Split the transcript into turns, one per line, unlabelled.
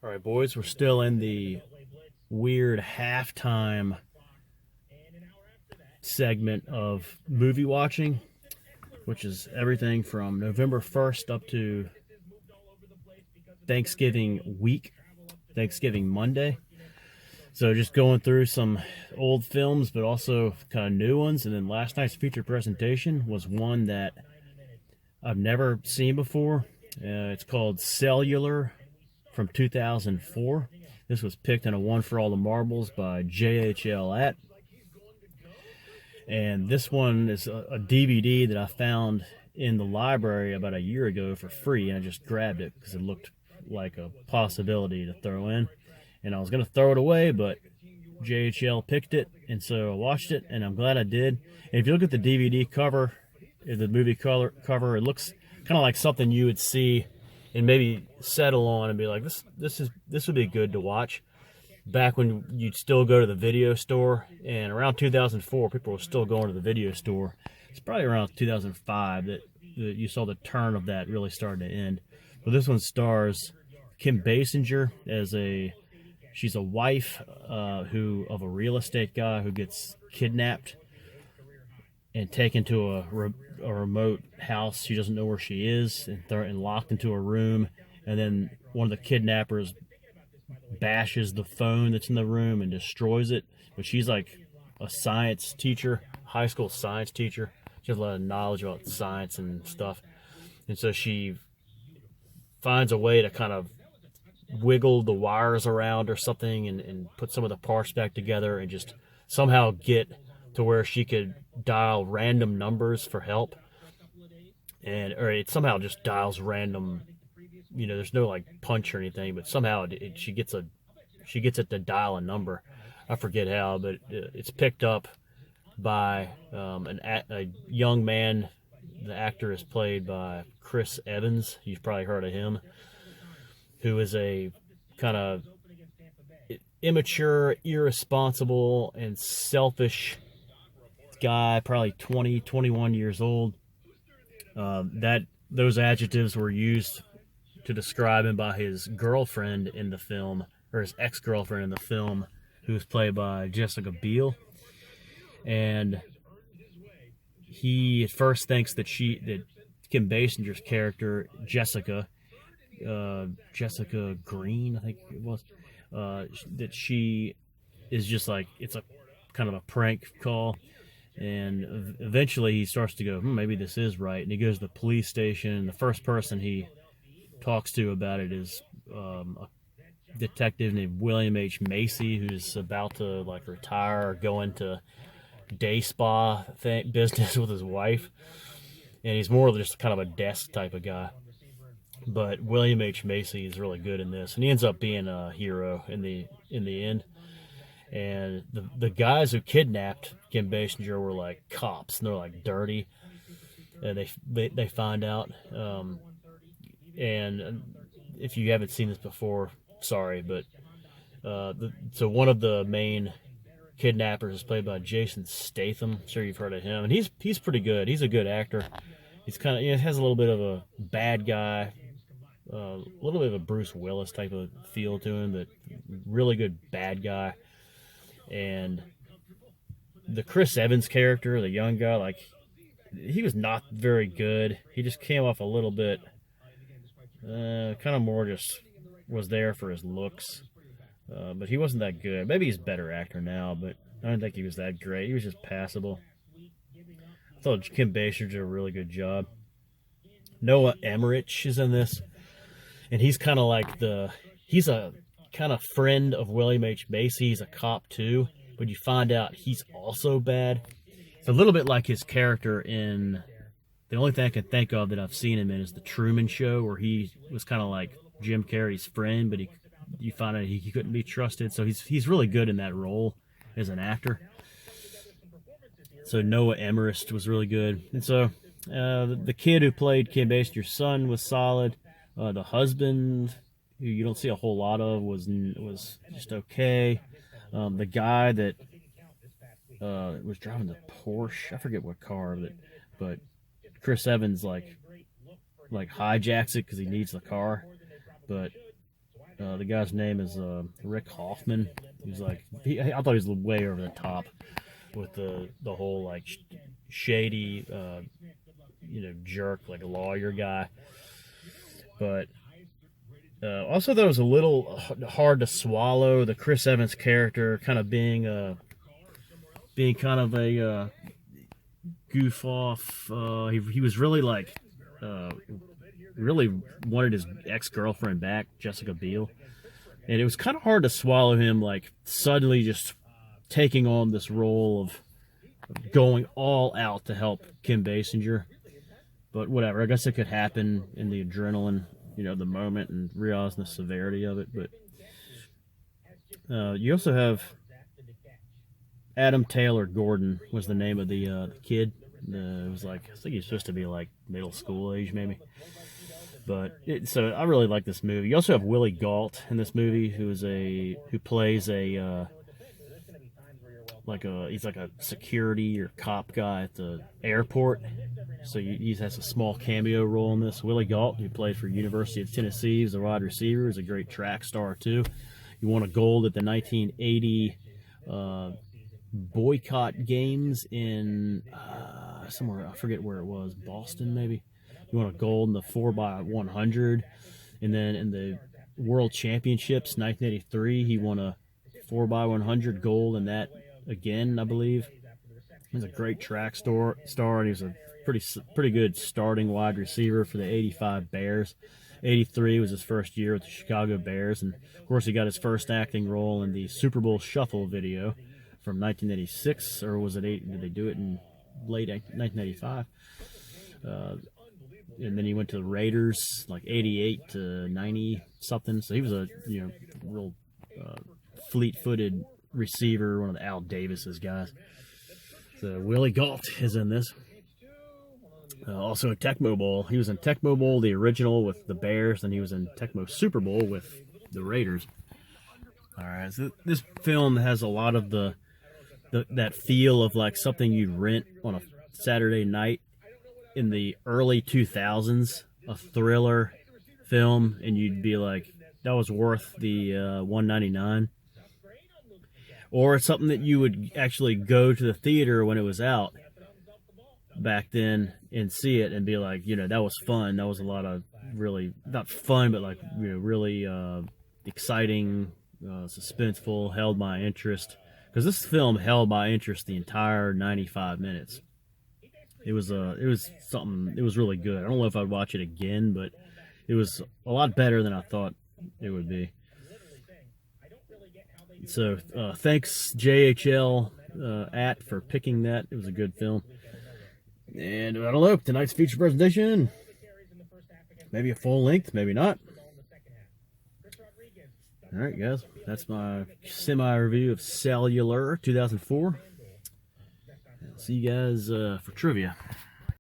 All right, boys, we're still in the weird halftime segment of movie watching, which is everything from November 1st up to Thanksgiving week, Thanksgiving Monday. So just going through some old films, but also kind of new ones. And then last night's feature presentation was one that I've never seen before. It's called Cellular from 2004. This was picked in a One for All the Marbles by JHL at. And this one is a DVD that I found in the library about a year ago for free, and I just grabbed it because it looked like a possibility to throw in. And I was going to throw it away, but JHL picked it, and so I watched it, and I'm glad I did. And if you look at the DVD cover, the movie color cover, it looks kind of like something you would see and maybe settle on and be like, this would be good to watch. Back when you'd still go to the video store, and around 2004, people were still going to the video store. It's probably around 2005 that you saw the turn of that really starting to end. But this one stars Kim Basinger as she's a wife of a real estate guy who gets kidnapped and taken to a remote house. She doesn't know where she is, and locked into a room. And then one of the kidnappers bashes the phone that's in the room and destroys it. But she's like a science teacher, high school science teacher. She has a lot of knowledge about science and stuff. And so she finds a way to kind of wiggle the wires around or something and put some of the parts back together and just somehow get to where she could dial random numbers for help. Or it somehow just dials random, there's no like punch or anything, but somehow she gets it to dial a number. I forget how, but it's picked up by a young man. The actor is played by Chris Evans. You've probably heard of him, who is a kind of immature, irresponsible, and selfish guy, probably 20, 21 years old. Those adjectives were used to describe him by his girlfriend in the film, or his ex-girlfriend in the film, who was played by Jessica Biel. And he at first thinks that Kim Basinger's character, Jessica Green, I think it was, that she is just like, it's a kind of a prank call. And eventually he starts to go, maybe this is right. And he goes to the police station. The first person he talks to about it is a detective named William H. Macy, who's about to like retire or go into day spa business with his wife. And he's more just kind of a desk type of guy. But William H. Macy is really good in this, and he ends up being a hero in the end. And the guys who kidnapped Kim Basinger were like cops, and they're like dirty, and they find out. And if you haven't seen this before, sorry, but so one of the main kidnappers is played by Jason Statham. I'm sure you've heard of him, and he's pretty good. He's a good actor. He's kind of has a little bit of a bad guy, a little bit of a Bruce Willis type of feel to him, but really good bad guy. And the Chris Evans character, the young guy, like he was not very good. He just came off a little bit, kind of more just was there for his looks, but he wasn't that good. Maybe he's a better actor now, but I don't think he was that great. He was just passable. I thought Kim Basinger did a really good job. Noah Emmerich is in this, and he's kind of like he's a kind of friend of William H. Macy. He's a cop too, but you find out he's also bad. It's a little bit like his character in, the only thing I can think of that I've seen him in is The Truman Show, where he was kind of like Jim Carrey's friend, but you find out he couldn't be trusted. So he's really good in that role as an actor. So Noah Emmerich was really good. And so the kid who played Kim Basinger's son was solid. The husband, who you don't see a whole lot of, was just okay. The guy that was driving the Porsche, I forget what car, but Chris Evans like hijacks it because he needs the car. But The guy's name is Rick Hoffman. He's like, I thought he was way over the top with the whole like shady, jerk, like a lawyer guy. But also, that was a little hard to swallow. The Chris Evans character kind of being kind of a goof off. He was really like really wanted his ex-girlfriend back, Jessica Biel, and it was kind of hard to swallow him like suddenly just taking on this role of going all out to help Kim Basinger. But whatever, I guess it could happen in the adrenaline, the moment, and realizing the severity of it. But you also have Adam Taylor Gordon was the name of the kid. It was like, I think he's supposed to be like middle school age maybe. But so I really like this movie. You also have Willie Galt in this movie, who plays he's like a security or cop guy at the airport. So he has a small cameo role in this. Willie Galt, who played for University of Tennessee, is a wide receiver. He's a great track star too. He won a gold at the 1980 boycott games in somewhere, I forget where it was, Boston maybe. He won a gold in the 4x100, and then in the World Championships 1983 he won a 4x100 gold in that again, I believe. He's a great track star, and he was a pretty good starting wide receiver for the 85 Bears. 83 was his first year with the Chicago Bears, and of course he got his first acting role in the Super Bowl Shuffle video from 1986, or was it did they do it in late 1985? And then he went to the Raiders, like 88 to 90 something. So he was a real fleet-footed receiver, one of the Al Davis's guys. So Willie Galt is in this. Also in Tecmo Bowl. He was in Tecmo Bowl, the original, with the Bears, and he was in Tecmo Super Bowl with the Raiders. All right, so this film has a lot of that feel of like something you'd rent on a Saturday night in the early 2000s, a thriller film, and you'd be like, that was worth the $1.99. Or it's something that you would actually go to the theater when it was out back then and see it and be like, that was fun. That was a lot of really, not fun, but like, really exciting, suspenseful, held my interest. Because this film held my interest the entire 95 minutes. It was something. It was really good. I don't know if I'd watch it again, but it was a lot better than I thought it would be. So thanks JHL for picking that. It was a good film. And I don't know, tonight's feature presentation, maybe a full length, maybe not. All right, guys, that's my semi-review of Cellular 2004. I'll see you guys for trivia.